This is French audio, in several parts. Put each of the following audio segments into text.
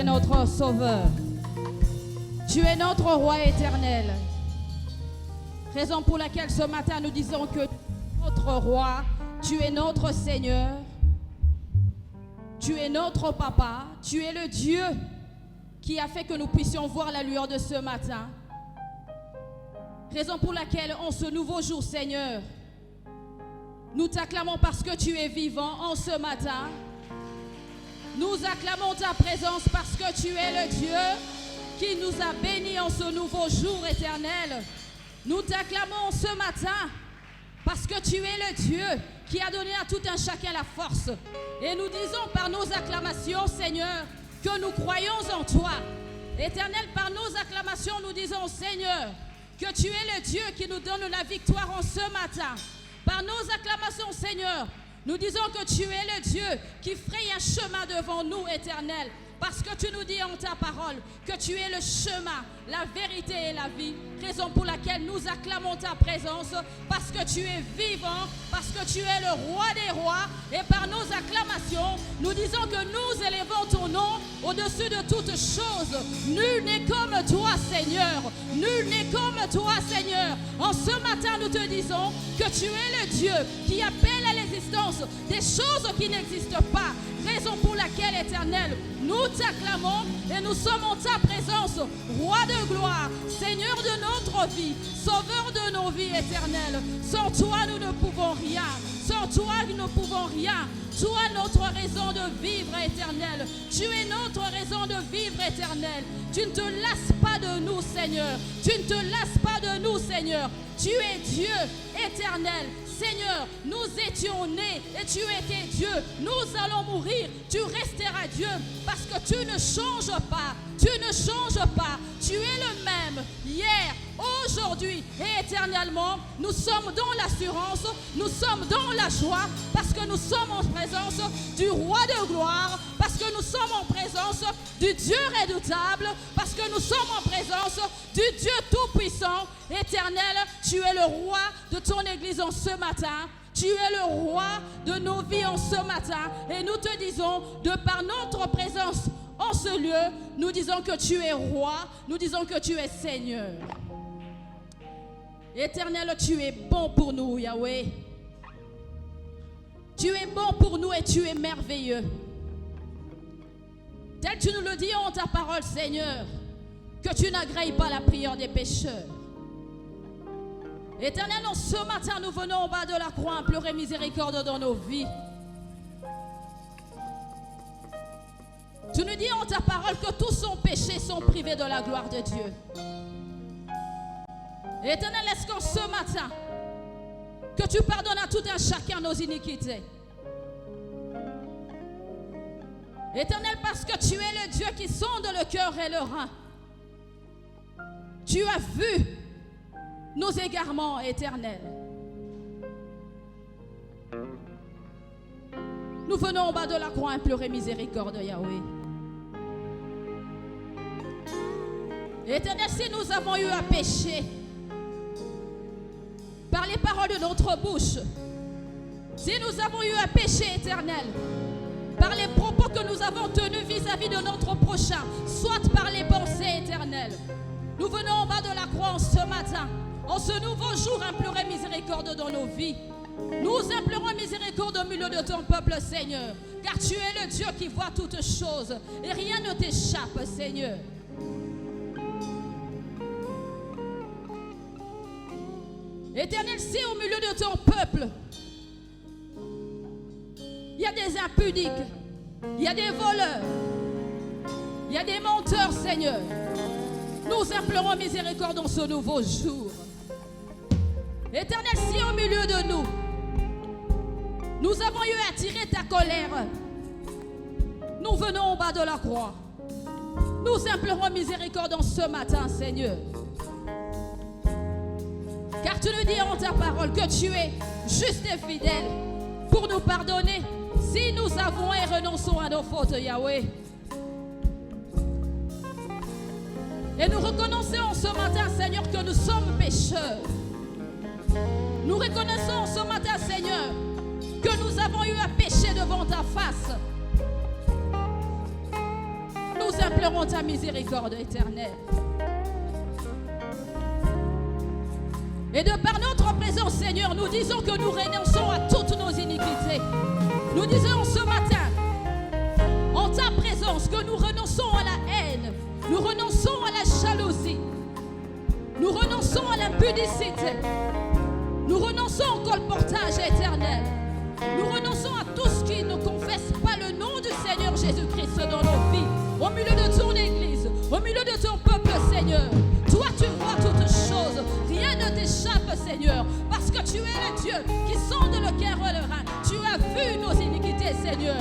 es notre Sauveur. Tu es notre Roi éternel. Raison pour laquelle ce matin nous disons que notre Roi, tu es notre Seigneur. Tu es notre Papa. Tu es le Dieu qui a fait que nous puissions voir la lueur de ce matin. Raison pour laquelle en ce nouveau jour, Seigneur, nous t'acclamons parce que tu es vivant en ce matin. Nous acclamons ta présence parce que tu es le Dieu qui nous a bénis en ce nouveau jour éternel. Nous t'acclamons ce matin parce que tu es le Dieu qui a donné à tout un chacun la force. Et nous disons par nos acclamations, Seigneur, que nous croyons en toi. Éternel, par nos acclamations, nous disons, Seigneur, que tu es le Dieu qui nous donne la victoire en ce matin. Par nos acclamations, Seigneur, nous disons que tu es le Dieu qui fraye un chemin devant nous, éternel. Parce que tu nous dis en ta parole que tu es le chemin, la vérité et la vie. Raison pour laquelle nous acclamons ta présence. Parce que tu es vivant, parce que tu es le roi des rois. Et par nos acclamations, nous disons que nous élevons ton nom au-dessus de toutes choses. Nul n'est comme toi, Seigneur. Nul n'est comme toi, Seigneur. En ce matin, nous te disons que tu es le Dieu qui appelle à l'existence des choses qui n'existent pas. Raison pour laquelle, éternel, nous t'acclamons et nous sommes en ta présence, roi de gloire, Seigneur de notre vie, sauveur de nos vies éternelles. Sans toi, nous ne pouvons rien. Sans toi, nous ne pouvons rien. Toi, notre raison de vivre éternel. Tu es notre raison de vivre éternel. Tu ne te lasses pas de nous, Seigneur. Tu ne te lasses pas de nous, Seigneur. Tu es Dieu éternel. Seigneur, nous étions nés et tu étais Dieu. Nous allons mourir. Tu resteras Dieu parce que tu ne changes pas. Tu ne changes pas. Tu es le même hier, aujourd'hui et éternellement. Nous sommes dans l'assurance. Nous sommes dans la joie parce que nous sommes en présence du roi de gloire. Parce que nous sommes en présence du Dieu redoutable. Parce que nous sommes en présence du Dieu tout-puissant. Éternel, tu es le roi de ton église en ce matin. Tu es le roi de nos vies en ce matin. Et nous te disons, de par notre présence en ce lieu, nous disons que tu es roi. Nous disons que tu es Seigneur. Éternel, tu es bon pour nous, Yahweh. Tu es bon pour nous et tu es merveilleux. Tel que tu nous le dis en ta parole, Seigneur, que tu n'agrées pas la prière des pécheurs. Éternel, en ce matin, nous venons au bas de la croix implorer miséricorde dans nos vies. Tu nous dis en ta parole que tous sont péchés, sont privés de la gloire de Dieu. Éternel, est-ce qu'en ce matin, que tu pardonnes à tout un chacun nos iniquités? Éternel, parce que tu es le Dieu qui sonde le cœur et le rein. Tu as vu nos égarements éternels. Nous venons au bas de la croix implorer miséricorde, Yahweh. Éternel, si nous avons eu à pécher par les paroles de notre bouche, si nous avons eu à pécher, éternel, par les propos que nous avons tenus vis-à-vis de notre prochain, soit par les pensées éternelles, nous venons au bas de la croix en ce matin, en ce nouveau jour, implorer miséricorde dans nos vies. Nous implorons miséricorde au milieu de ton peuple, Seigneur, car tu es le Dieu qui voit toutes choses et rien ne t'échappe, Seigneur. Éternel, si au milieu de ton peuple, il y a des impudiques, il y a des voleurs, il y a des menteurs, Seigneur, nous implorons miséricorde dans ce nouveau jour. Éternel, si au milieu de nous, nous avons eu à tirer ta colère, nous venons au bas de la croix. Nous implorons miséricorde en ce matin, Seigneur. Car tu nous dis en ta parole que tu es juste et fidèle pour nous pardonner si nous avons et renonçons à nos fautes, Yahweh. Et nous reconnaissons ce matin, Seigneur, que nous sommes pécheurs. Nous reconnaissons ce matin, Seigneur, que nous avons eu à pécher devant ta face. Nous implorons implorons ta miséricorde éternelle. Et de par notre présence, Seigneur, nous disons que nous renonçons à toutes nos iniquités. Nous disons ce matin, en ta présence, que nous renonçons à la haine, nous renonçons à la jalousie, nous renonçons à l'impudicité, nous renonçons au colportage éternel, nous renonçons à tout ce qui ne confesse pas le nom du Seigneur Jésus-Christ dans nos vies, au milieu de ton Église, au milieu de ton peuple, Seigneur. Toi, tu vois toutes choses, rien ne t'échappe, Seigneur, parce que tu es le Dieu qui sonde le cœur et le rein. Tu as vu nos iniquités, Seigneur.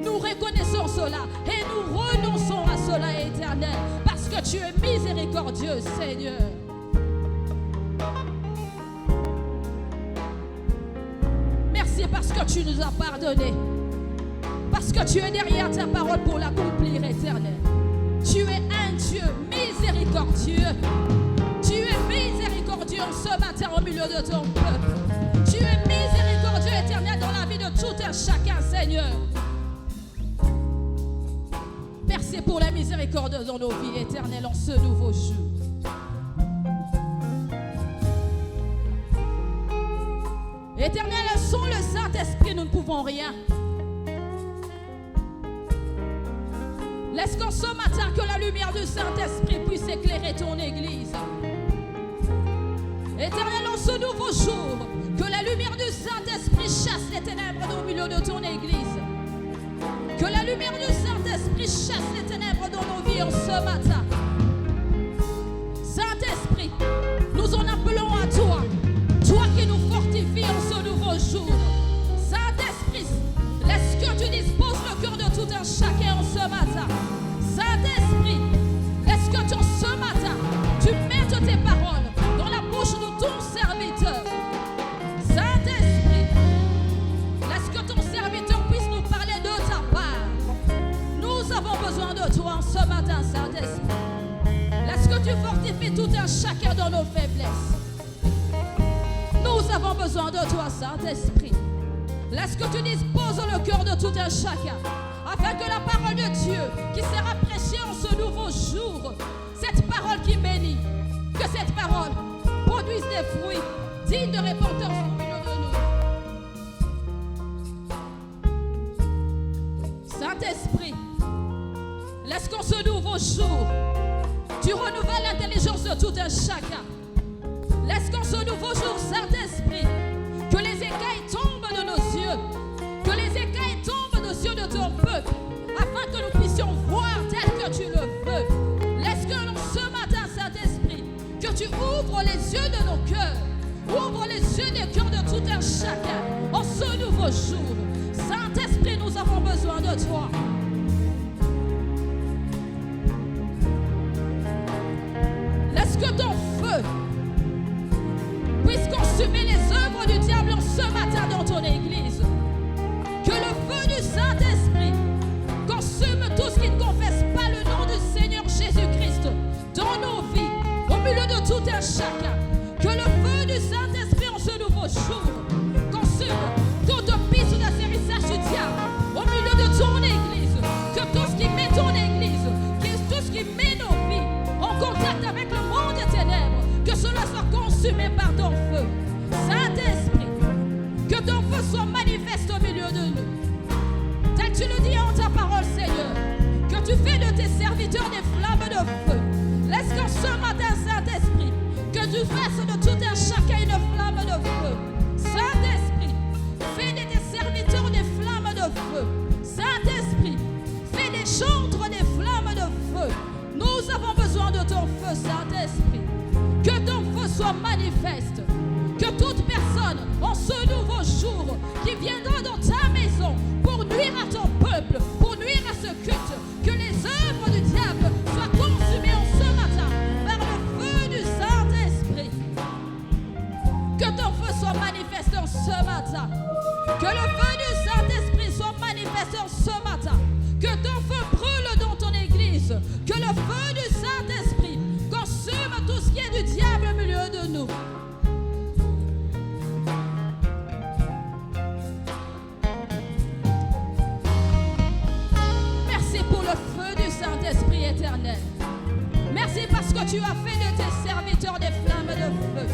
Nous reconnaissons cela et nous renonçons à cela, éternel, parce que tu es miséricordieux, Seigneur. Merci parce que tu nous as pardonné, parce que tu es derrière ta parole pour l'accomplir, éternel. Tu es un Dieu miséricordieux. Tu es miséricordieux en ce matin au milieu de ton peuple. Tu es miséricordieux, éternel, dans la vie de tout un chacun, Seigneur. Merci pour la miséricorde dans nos vies, éternel, en ce nouveau jour. Éternel, sans le Saint-Esprit, nous ne pouvons rien. Laisse qu'en ce matin, que la lumière du Saint-Esprit puisse éclairer ton Église. Éternel, en ce nouveau jour, que la lumière du Saint-Esprit chasse les ténèbres au milieu de ton Église. Que la lumière du Saint-Esprit chasse les ténèbres dans nos vies en ce matin. Saint-Esprit, nous en appelons à toi. Toi qui nous fortifies en ce nouveau jour. Saint-Esprit, laisse que tu disposes le cœur de tout un chacun en ce matin. Saint-Esprit, laisse que ce matin, tu mettes tes paroles dans la bouche de ton serviteur. Saint-Esprit, laisse que ton serviteur puisse nous parler de ta part. Nous avons besoin de toi en ce matin, Saint-Esprit. Laisse que tu fortifies tout un chacun dans nos faiblesses. Nous avons besoin de toi, Saint-Esprit. Laisse que tu disposes le cœur de tout un chacun, afin que la parole de Dieu qui sera prêchée en ce nouveau jour, cette parole qui bénit, que cette parole produise des fruits dignes de repentance au milieu de nous. Saint-Esprit, laisse qu'en ce nouveau jour, tu renouvelles l'intelligence de tout un chacun. Laisse qu'en ce nouveau jour, Saint-Esprit, que les écailles tombent de nos yeux, que les écailles tombent des yeux de ton peuple, afin que nous puissions voir tel que tu le veux. Laisse que ce matin, Saint-Esprit, que tu ouvres les yeux de nos cœurs, ouvre les yeux des cœurs de tout un chacun, en ce nouveau jour. Saint-Esprit, nous avons besoin de toi. Laisse que ton feu puisse consumer les œuvres du diable en ce matin dans ton Église. Que le feu du Saint-Esprit consume tout ce qui ne confesse pas le nom du Seigneur Jésus-Christ dans nos vies, au milieu de tout un chacun. Que le feu du Saint-Esprit en ce nouveau jour consume toute piste d'atterrissage du diable au milieu de ton Église. Que tout ce qui met ton Église, tout ce qui met nos vies en contact avec le monde des ténèbres, que cela soit consumé par ton feu. Saint-Esprit, que ton feu soit manifeste au milieu de nous. Tel que tu le dis en ta parole, Seigneur, que tu fais de tes serviteurs des flammes de feu. Laisse qu'en ce matin, Saint-Esprit, que tu fasses de tout un chacun une flamme de feu. Saint-Esprit, fais de tes serviteurs des flammes de feu. Saint-Esprit, fais des chantres des flammes de feu. Nous avons besoin de ton feu, Saint-Esprit. Que ton feu soit manifeste. Que toute personne en ce nouveau jour qui viendra dans ta maison pour nuire à ton peuple, pour nuire à ce culte, que les œuvres du diable soient consumées en ce matin par le feu du Saint-Esprit. Que ton feu soit manifeste en ce matin. Que le feu du Saint-Esprit soit manifeste en ce matin. Que ton feu brûle dans ton Église. Que le feu du Saint-Esprit consume tout ce qui est du diable au milieu de nous. éternel. Merci parce que tu as fait de tes serviteurs des flammes de feu.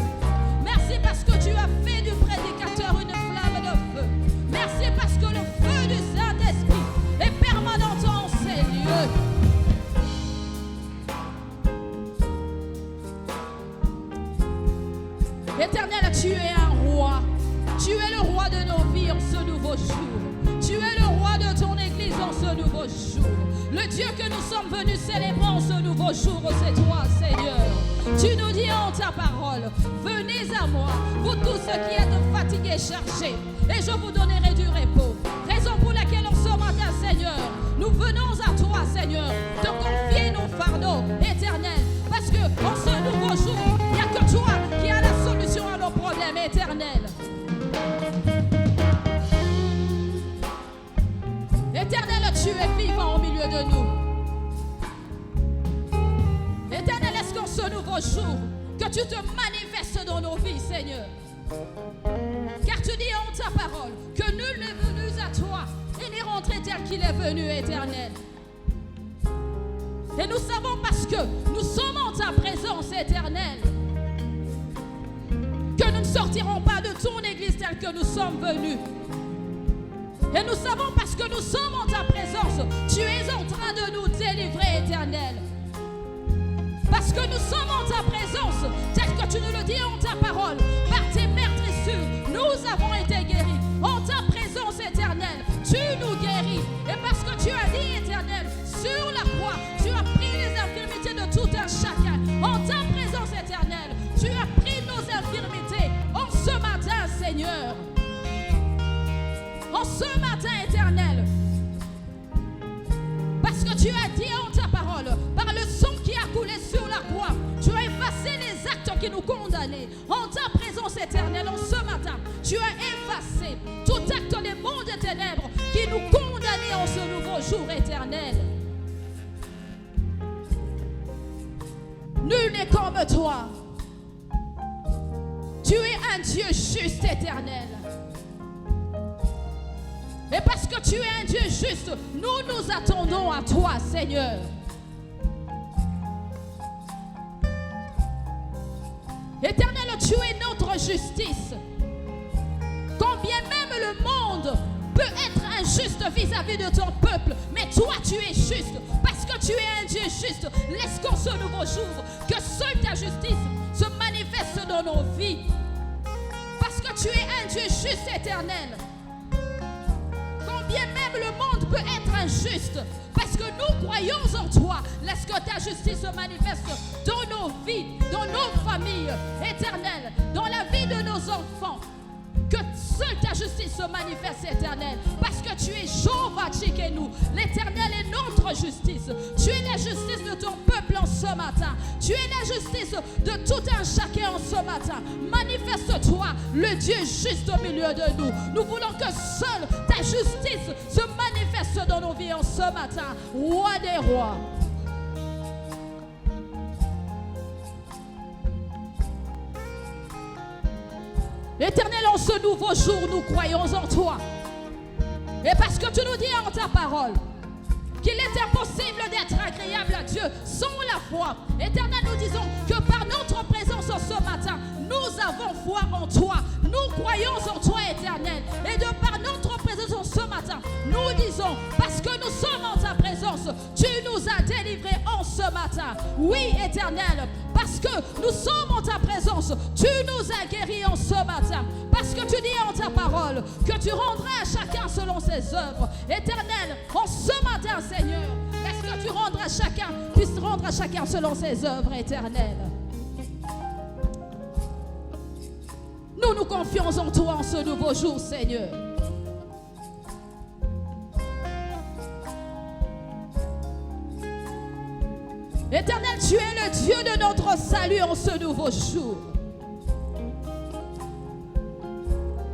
Merci parce que tu as fait du prédicateur une flamme de feu. Merci parce que le feu du Saint-Esprit est permanent en ces lieux. Éternel, tu es un roi. Tu es le roi de nos vies en ce nouveau jour. Tu es le roi de ton église en ce nouveau jour. Le Dieu que nous sommes venus célébrer en ce nouveau jour, c'est toi, Seigneur. Tu nous dis en ta parole, venez à moi, vous tous ceux qui êtes fatigués et chargés, et je vous donnerai du repos. Raison pour laquelle en ce matin, Seigneur, nous venons à toi, Seigneur, te confier nos fardeaux éternels. Parce que en ce nouveau jour, il n'y a que toi qui as la solution à nos problèmes éternels. Éternel, tu es vivant au milieu de nous. Éternel, est-ce qu'en ce nouveau jour, que tu te manifestes dans nos vies, Seigneur. Car tu dis en ta parole que nul n'est venu à toi et n'est rentré tel qu'il est venu, éternel. Et nous savons parce que nous sommes en ta présence éternelle que nous ne sortirons pas de ton église telle que nous sommes venus. Et nous savons parce que nous sommes en ta présence, tu es en train de nous délivrer, éternel. Parce que nous sommes en ta présence, tel que tu nous le dis en ta parole, par tes meurtrissures, nous avons été guéris. En ta présence éternelle, tu nous guéris. Et parce que tu as dit, éternel, sur la croix, tu as pris les infirmités de tout un chacun. En ta présence éternelle, tu as pris nos infirmités. En ce matin, Seigneur, en ce matin éternel, parce que tu as dit en ta parole, par le sang qui a coulé sur la croix, tu as effacé les actes qui nous condamnaient. En ta présence éternelle, en ce matin, tu as effacé tout acte des mondes des ténèbres qui nous condamnaient en ce nouveau jour éternel. Nul n'est comme toi. Tu es un Dieu juste éternel. Et parce que tu es un Dieu juste, nous nous attendons à toi, Seigneur. Éternel, tu es notre justice. Quand bien même le monde peut être injuste vis-à-vis de ton peuple, mais toi tu es juste. Parce que tu es un Dieu juste, laisse qu'en ce nouveau jour, que seule ta justice se manifeste dans nos vies. Parce que tu es un Dieu juste éternel. Bien même le monde peut être injuste, parce que nous croyons en toi. Laisse que ta justice se manifeste dans nos vies, dans nos familles éternelles, dans la vie de nos enfants. Que seule ta justice se manifeste, éternel, parce que tu es Jéhovah Tchikenu. L'éternel est notre justice. Tu es la justice de ton peuple en ce matin. Tu es la justice de tout un chacun en ce matin. Manifeste-toi, le Dieu juste au milieu de nous. Nous voulons que seule ta justice se manifeste dans nos vies en ce matin. Roi des rois. Éternel, en ce nouveau jour, nous croyons en toi. Et parce que tu nous dis en ta parole qu'il est impossible d'être agréable à Dieu sans la foi. Éternel, nous disons que par notre présence ce matin, nous avons foi en toi. Nous croyons en toi, éternel. Et de par notre présence ce matin, nous disons, parce que nous sommes en ta présence, tu nous as délivrés en ce matin. Oui, éternel, parce que nous sommes en ta présence, tu nous as guéris en ce matin. Parce que tu dis en ta parole que tu rendras à chacun selon ses œuvres. Éternel, en ce matin, Seigneur, est-ce que tu rendras chacun, puisses rendre à chacun selon ses œuvres éternelles. Nous nous confions en toi en ce nouveau jour, Seigneur. Éternel, tu es le Dieu de notre salut en ce nouveau jour.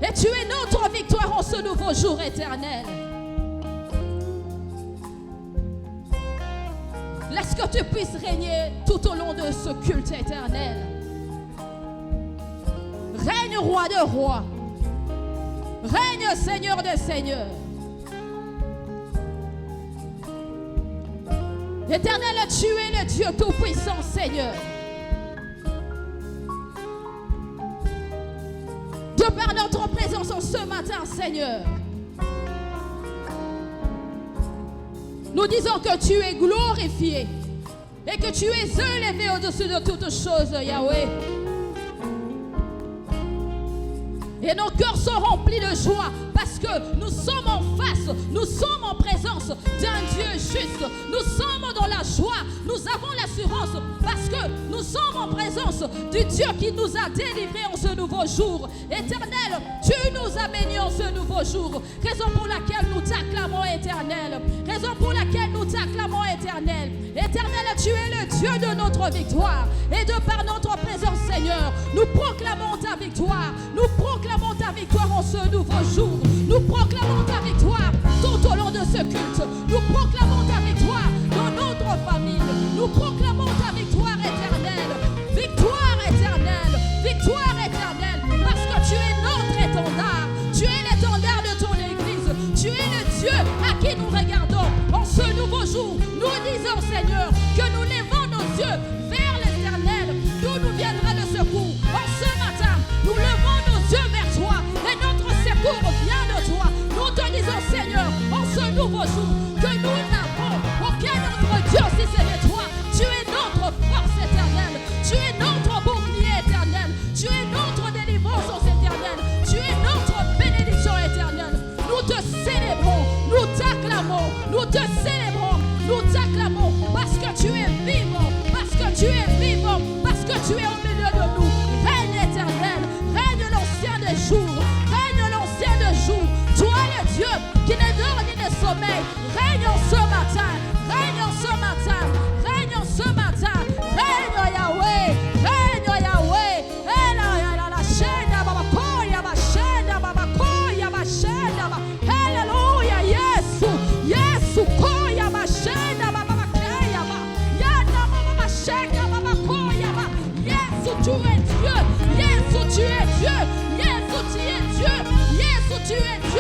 Et tu es notre victoire en ce nouveau jour, éternel. Laisse que tu puisses régner tout au long de ce culte éternel. Règne, roi de rois. Règne, Seigneur des seigneurs. Éternel, tu es le Dieu tout-puissant, Seigneur. De par notre présence en ce matin, Seigneur, nous disons que tu es glorifié et que tu es élevé au-dessus de toutes choses, Yahweh. Et nos cœurs sont remplis de joie parce que nous sommes en face, nous sommes en présence d'un Dieu juste. Nous sommes dans la joie, nous avons l'assurance parce que nous sommes en présence du Dieu qui nous a délivrés en ce nouveau jour. Éternel, tu nous as bénis en ce nouveau jour. Raison pour laquelle nous t'acclamons, Éternel. Raison pour laquelle nous t'acclamons, Éternel. Éternel, tu es le Dieu de notre victoire. Et de par notre présence, Seigneur, nous proclamons ta victoire. Nous proclamons ta victoire en ce nouveau jour. Nous proclamons ta victoire tout au long de ce culte. Nous proclamons ta victoire dans notre famille. Nous proclamons ta victoire éternelle. Victoire éternelle. Victoire éternelle. Parce que tu es notre étendard. Tu es l'étendard de ton Église. Tu es le Dieu à qui nous regardons. En ce nouveau jour, nous disons, Seigneur, que nous levons nos yeux vers l'éternel. D'où nous viendra le secours. En ce matin, nous levons nos yeux vers toi. Et notre secours vient de toi. Nous te disons, Seigneur, en ce nouveau jour, que nous n'avons aucun autre Dieu si ce n'est toi. Tu es notre force éternelle. Tu es notre bouclier éternel. Tu es notre délivrance éternelle. Tu es notre bénédiction éternelle. Nous te célébrons, nous t'acclamons, nous te célébrons, nous t'acclamons parce que tu es vivant, parce que tu es vivant, parce que tu es au milieu de nous. Règne éternel, règne l'ancien des jours, règne l'ancien des jours. Toi le Dieu qui ne dort ni ne sommeille, règne en ce matin, règne en ce matin, règne en ce matin, règne Yahweh, règne Yahweh. Alléluia, Yesu, Yesu, koya mashenda baba keya ba, yana mama mashenda baba koya ba. Yesu, tu es Dieu, Yesu, tu es Dieu, Yesu, tu es Dieu, Yesu, tu es Dieu.